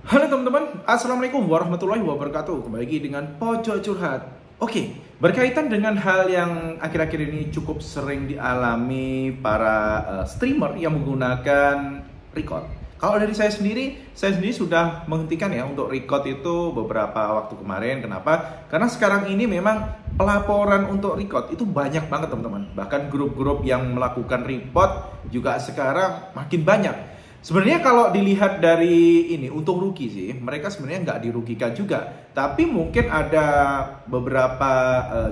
Halo teman-teman, Assalamualaikum warahmatullahi wabarakatuh. Kembali lagi dengan Pojok Curhat. Oke, berkaitan dengan hal yang akhir-akhir ini cukup sering dialami para streamer yang menggunakan record. Kalau dari saya sendiri sudah menghentikan ya untuk record itu beberapa waktu kemarin. Kenapa? Karena sekarang ini memang pelaporan untuk record itu banyak banget teman-teman. Bahkan grup-grup yang melakukan report juga sekarang makin banyak. Sebenarnya kalau dilihat dari ini untung rugi sih, mereka sebenarnya nggak dirugikan juga. Tapi mungkin ada beberapa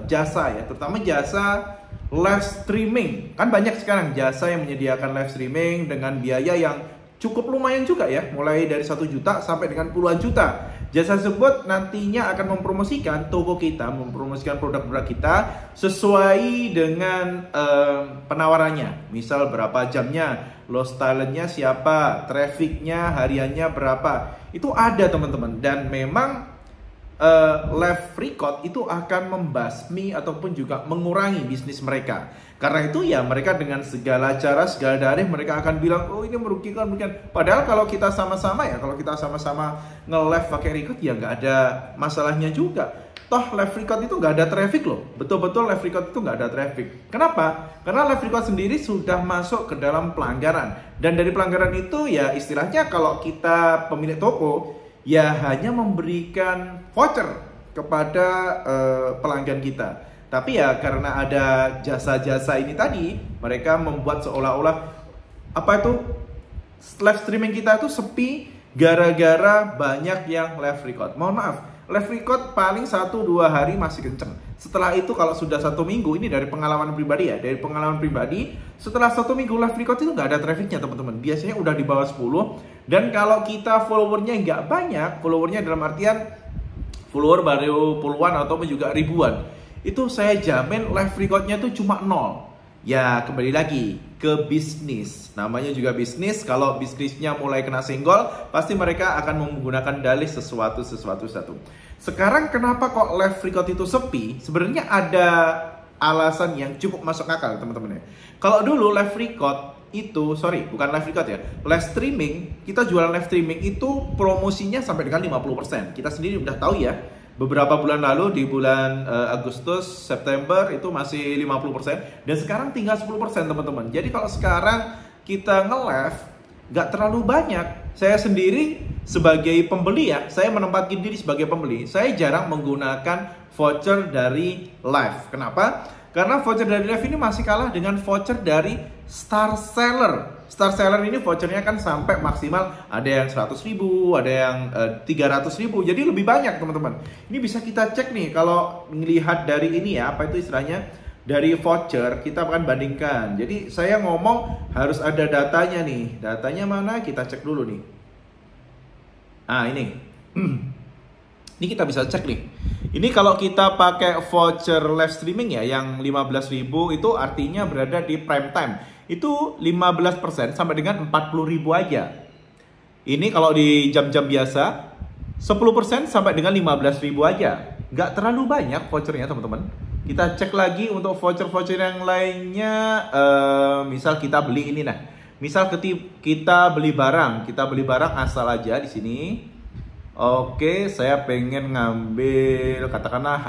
jasa ya, terutama jasa live streaming. Kan banyak sekarang jasa yang menyediakan live streaming dengan biaya yang cukup lumayan juga ya, mulai dari 1 juta sampai dengan puluhan juta. Jasa tersebut nantinya akan mempromosikan toko kita, mempromosikan produk-produk kita sesuai dengan penawarannya. Misal berapa jamnya, lost talentnya siapa, trafficnya hariannya berapa. Itu ada teman-teman. Dan memang live record itu akan membasmi ataupun juga mengurangi bisnis mereka. Karena itu ya mereka dengan segala cara, segala dalih mereka akan bilang, oh ini merugikan. Padahal kalau kita sama-sama nge-live pakai record ya nggak ada masalahnya juga. Toh live record itu nggak ada traffic loh. Betul-betul live record itu nggak ada traffic. Kenapa? Karena live record sendiri sudah masuk ke dalam pelanggaran. Dan dari pelanggaran itu ya istilahnya kalau kita pemilik toko ya hanya memberikan voucher kepada pelanggan kita. Tapi ya karena ada jasa-jasa ini tadi, mereka membuat seolah-olah live streaming kita itu sepi gara-gara banyak yang live record. Mohon maaf, live record paling 1-2 hari masih kenceng. Setelah itu kalau sudah 1 minggu, ini dari pengalaman pribadi ya, setelah 1 minggu live record itu nggak ada trafficnya teman-teman. Biasanya udah di bawah 10. Dan kalau kita followernya nggak banyak, followernya dalam artian follower baru puluhan ataupun juga ribuan, itu saya jamin live recordnya itu cuma 0. Ya kembali lagi ke bisnis, namanya juga bisnis. Kalau bisnisnya mulai kena senggol, pasti mereka akan menggunakan dalih sesuatu. Sekarang kenapa kok live record itu sepi? Sebenarnya ada alasan yang cukup masuk akal teman-teman ya. Kalau dulu live record itu, bukan live record ya, live streaming, kita jualan live streaming itu promosinya sampai dengan 50%. Kita sendiri udah tahu ya, beberapa bulan lalu di bulan Agustus, September itu masih 50%, dan sekarang tinggal 10% teman-teman. Jadi kalau sekarang kita nge-live nggak terlalu banyak. Saya sendiri sebagai pembeli ya, saya menempatkan diri sebagai pembeli, saya jarang menggunakan voucher dari live. Kenapa? Karena voucher dari live ini masih kalah dengan voucher dari Star Seller. Star Seller ini vouchernya kan sampai maksimal ada yang 100.000, ada yang 300.000. Jadi lebih banyak teman-teman. Ini bisa kita cek nih kalau melihat dari ini ya, apa itu istilahnya, dari voucher kita akan bandingkan. Jadi saya ngomong harus ada datanya nih. Datanya mana? Kita cek dulu nih. Ah ini. Ini kita bisa cek nih. Ini kalau kita pakai voucher live streaming ya yang 15.000 itu artinya berada di prime time. Itu 15% sampai dengan 40.000 aja. Ini kalau di jam-jam biasa 10% sampai dengan 15.000 aja. Nggak terlalu banyak vouchernya teman-teman. Kita cek lagi untuk voucher-voucher yang lainnya. Misal kita beli ini nah. Misal kita beli barang asal aja di sini. Oke, saya pengen ngambil katakanlah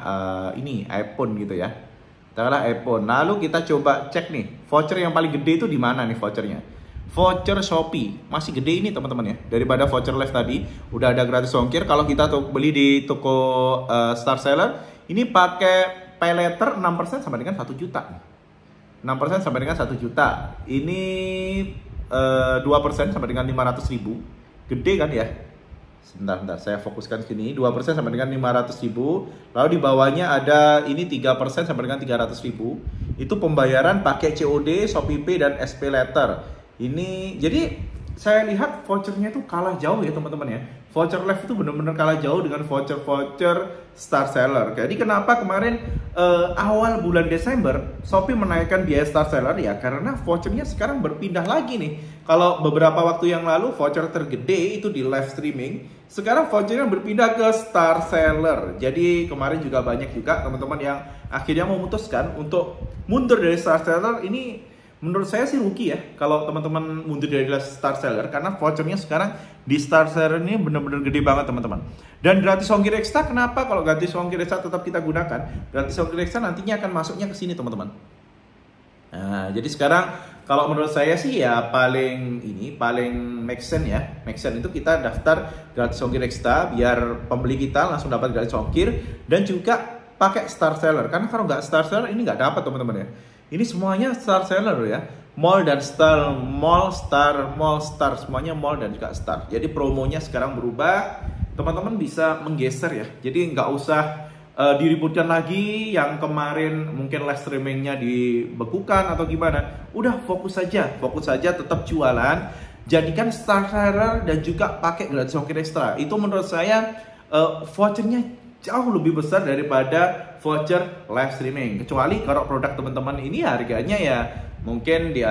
ini iPhone gitu ya. Katakanlah iPhone. Lalu kita coba cek nih, voucher yang paling gede itu di mana nih vouchernya? Voucher Shopee. Masih gede ini teman-teman ya. Daripada voucher live tadi, udah ada gratis ongkir. Kalau kita beli di toko Star Seller, ini pakai pay letter 6% sampai dengan 1 juta. 6% sampai dengan 1 juta. Ini 2% sampai dengan 500.000. Gede kan ya? Sebentar, saya fokuskan sini. 2% sampai dengan 500.000. Lalu di bawahnya ada ini 3% sampai dengan 300.000. Itu pembayaran pakai COD, ShopeePay dan SP Letter. Ini jadi saya lihat vouchernya itu kalah jauh ya teman-teman ya. Voucher live itu benar-benar kalah jauh dengan voucher Star Seller. Jadi kenapa kemarin awal bulan Desember Shopee menaikkan biaya Star Seller ya karena vouchernya sekarang berpindah lagi nih. Kalau beberapa waktu yang lalu voucher tergede itu di live streaming, sekarang vouchernya berpindah ke Star Seller. Jadi kemarin juga banyak juga teman-teman yang akhirnya memutuskan untuk mundur dari Star Seller. Ini Menurut saya sih rugi ya kalau teman-teman mundur dari Star Seller, karena vouchernya sekarang di Star Seller ini bener-bener gede banget teman-teman. Dan gratis ongkir ekstra, kenapa kalau gratis ongkir ekstra tetap kita gunakan? Gratis ongkir ekstra nantinya akan masuknya ke sini teman-teman. Nah, jadi sekarang kalau menurut saya sih ya paling make sense ya. Make sense itu kita daftar gratis ongkir ekstra biar pembeli kita langsung dapat gratis ongkir, dan juga pakai Star Seller. Karena kalau nggak Star Seller ini nggak dapat teman-teman ya. Ini semuanya Star Seller ya. Mall dan Star, Mall, Star, semuanya Mall dan juga Star. Jadi promonya sekarang berubah. Teman-teman bisa menggeser ya. Jadi nggak usah diributkan lagi yang kemarin mungkin live streamingnya dibekukan atau gimana. Udah fokus saja tetap jualan. Jadikan Star Seller dan juga pakai gratis ongkir ekstra. Itu menurut saya vouchernya jauh lebih besar daripada voucher live streaming. Kecuali kalau produk teman-teman ini harganya ya mungkin di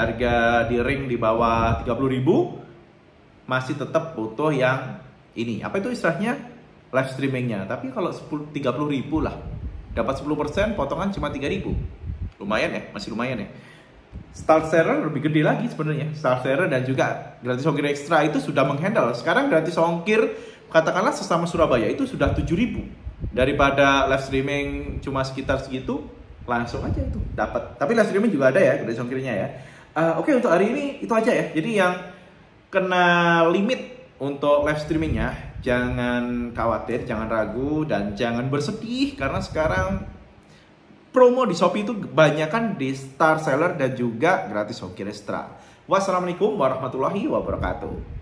ring di bawah 30.000, masih tetap butuh yang ini. Apa itu istilahnya? Live streamingnya. Tapi kalau 30.000 lah, dapat 10%, potongan cuma 3.000. Lumayan ya, masih lumayan ya. Star Seller lebih gede lagi sebenarnya. Star Seller dan juga gratis ongkir ekstra itu sudah menghandle. Sekarang gratis ongkir katakanlah sesama Surabaya itu sudah 7.000. Daripada live streaming cuma sekitar segitu, langsung aja itu dapat. Tapi live streaming juga ada ya gratis ongkirnya ya. Oke, untuk hari ini itu aja ya. Jadi yang kena limit untuk live streamingnya, jangan khawatir, jangan ragu, dan jangan bersedih karena sekarang promo di Shopee itu kebanyakan di Star Seller dan juga gratis ongkir ekstra. Wassalamualaikum warahmatullahi wabarakatuh.